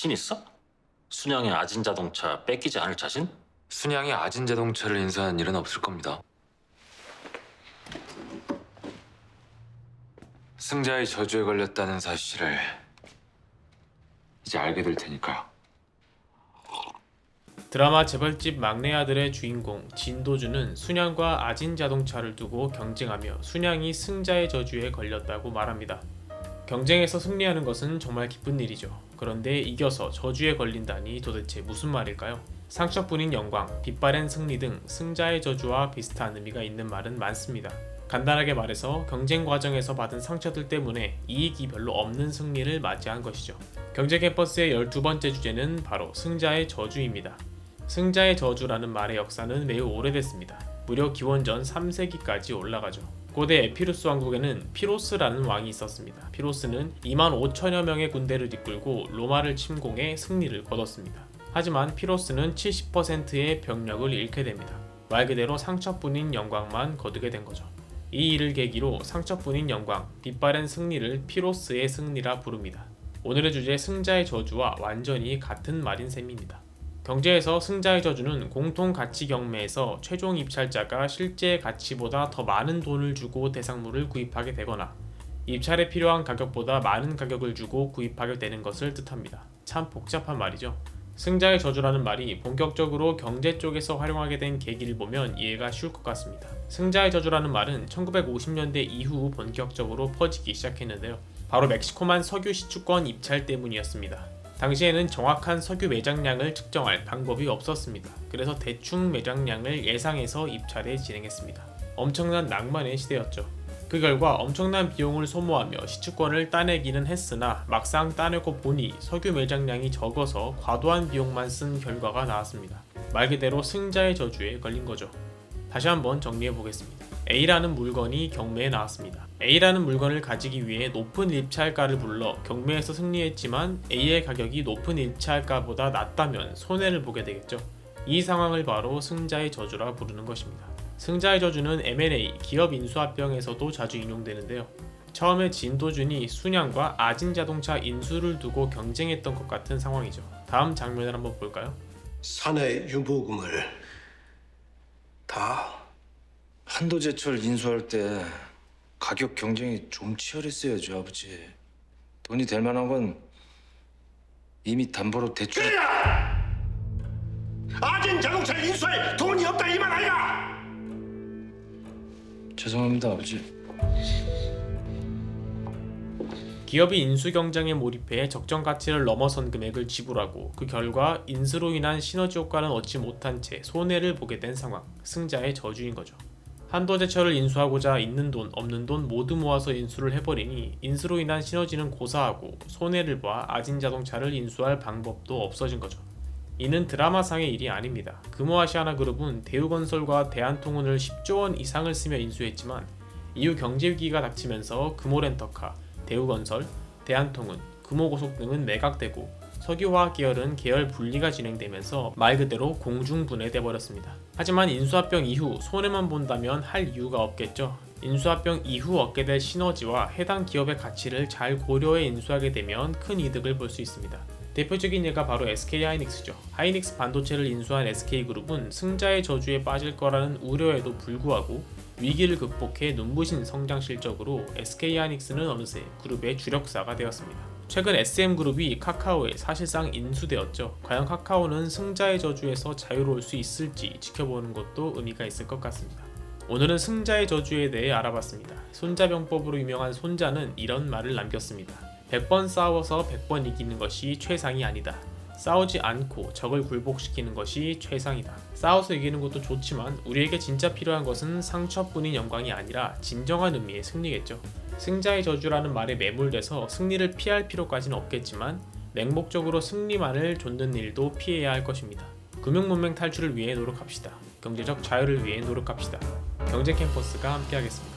자신 있어? 순양의 아진자동차 뺏기지 않을 자신? 순양이 아진자동차를 인수한 일은 없을 겁니다. 승자의 저주에 걸렸다는 사실을 이제 알게 될 테니까요. 드라마 재벌집 막내 아들의 주인공 진도준은 순양과 아진자동차를 두고 경쟁하며 순양이 승자의 저주에 걸렸다고 말합니다. 경쟁에서 승리하는 것은 정말 기쁜 일이죠. 그런데 이겨서 저주에 걸린다니 도대체 무슨 말일까요? 상처뿐인 영광, 빛바랜 승리 등 승자의 저주와 비슷한 의미가 있는 말은 많습니다. 간단하게 말해서 경쟁 과정에서 받은 상처들 때문에 이익이 별로 없는 승리를 맞이한 것이죠. 경제 캠퍼스의 12번째 주제는 바로 승자의 저주입니다. 승자의 저주라는 말의 역사는 매우 오래됐습니다. 무려 기원전 3세기까지 올라가죠. 고대 에피루스 왕국에는 피로스라는 왕이 있었습니다. 피로스는 2만 5천여 명의 군대를 이끌고 로마를 침공해 승리를 거뒀습니다. 하지만 피로스는 70%의 병력을 잃게 됩니다. 말 그대로 상처뿐인 영광만 거두게 된 거죠. 이 일을 계기로 상처뿐인 영광, 빛바랜 승리를 피로스의 승리라 부릅니다. 오늘의 주제 승자의 저주와 완전히 같은 말인 셈입니다. 경제에서 승자의 저주는 공통 가치 경매에서 최종 입찰자가 실제 가치보다 더 많은 돈을 주고 대상물을 구입하게 되거나 입찰에 필요한 가격보다 많은 가격을 주고 구입하게 되는 것을 뜻합니다. 참 복잡한 말이죠. 승자의 저주라는 말이 본격적으로 경제 쪽에서 활용하게 된 계기를 보면 이해가 쉬울 것 같습니다. 승자의 저주라는 말은 1950년대 이후 본격적으로 퍼지기 시작했는데요. 바로 멕시코만 석유 시추권 입찰 때문이었습니다. 당시에는 정확한 석유 매장량을 측정할 방법이 없었습니다. 그래서 대충 매장량을 예상해서 입찰에 진행했습니다. 엄청난 낭만의 시대였죠. 그 결과 엄청난 비용을 소모하며 시추권을 따내기는 했으나 막상 따내고 보니 석유 매장량이 적어서 과도한 비용만 쓴 결과가 나왔습니다. 말 그대로 승자의 저주에 걸린 거죠. 다시 한번 정리해 보겠습니다. A라는 물건이 경매에 나왔습니다. A라는 물건을 가지기 위해 높은 입찰가를 불러 경매에서 승리했지만 A의 가격이 높은 입찰가보다 낮다면 손해를 보게 되겠죠. 이 상황을 바로 승자의 저주라 부르는 것입니다. 승자의 저주는 M&A, 기업 인수합병에서도 자주 인용되는데요. 처음에 진도준이 순양과 아진자동차 인수를 두고 경쟁했던 것 같은 상황이죠. 다음 장면을 한번 볼까요? 사내 유보금을 다 한도제철 인수할 때 가격 경쟁이 좀 치열했어야죠, 아버지. 돈이 될 만한 건 이미 담보로 대출... 아진 자동차를 인수할 돈이 없다 이 말 아니야! 죄송합니다, 아버지. 기업이 인수 경쟁에 몰입해 적정 가치를 넘어선 금액을 지불하고 그 결과 인수로 인한 시너지 효과는 얻지 못한 채 손해를 보게 된 상황, 승자의 저주인 거죠. 한도제철을 인수하고자 있는 돈 없는 돈 모두 모아서 인수를 해버리니 인수로 인한 시너지는 고사하고 손해를 봐 아진자동차를 인수할 방법도 없어진 거죠. 이는 드라마상의 일이 아닙니다. 금호아시아나그룹은 대우건설과 대한통운을 10조 원 이상을 쓰며 인수했지만 이후 경제위기가 닥치면서 금호렌터카, 대우건설, 대한통운, 금호고속 등은 매각되고 석유화학 계열은 계열 분리가 진행되면서 말 그대로 공중분해돼 버렸습니다. 하지만 인수합병 이후 손해만 본다면 할 이유가 없겠죠. 인수합병 이후 얻게 될 시너지와 해당 기업의 가치를 잘 고려해 인수하게 되면 큰 이득을 볼 수 있습니다. 대표적인 예가 바로 SK하이닉스죠. 하이닉스 반도체를 인수한 SK그룹은 승자의 저주에 빠질 거라는 우려에도 불구하고 위기를 극복해 눈부신 성장 실적으로 SK하이닉스는 어느새 그룹의 주력사가 되었습니다. 최근 SM그룹이 카카오에 사실상 인수되었죠. 과연 카카오는 승자의 저주에서 자유로울 수 있을지 지켜보는 것도 의미가 있을 것 같습니다. 오늘은 승자의 저주에 대해 알아봤습니다. 손자병법으로 유명한 손자는 이런 말을 남겼습니다. 100번 싸워서 100번 이기는 것이 최상이 아니다. 싸우지 않고 적을 굴복시키는 것이 최상이다. 싸워서 이기는 것도 좋지만 우리에게 진짜 필요한 것은 상처뿐인 영광이 아니라 진정한 의미의 승리겠죠. 승자의 저주라는 말에 매몰돼서 승리를 피할 필요까지는 없겠지만 맹목적으로 승리만을 좇는 일도 피해야 할 것입니다. 금융문맹 탈출을 위해 노력합시다. 경제적 자유를 위해 노력합시다. 경제캠퍼스가 함께하겠습니다.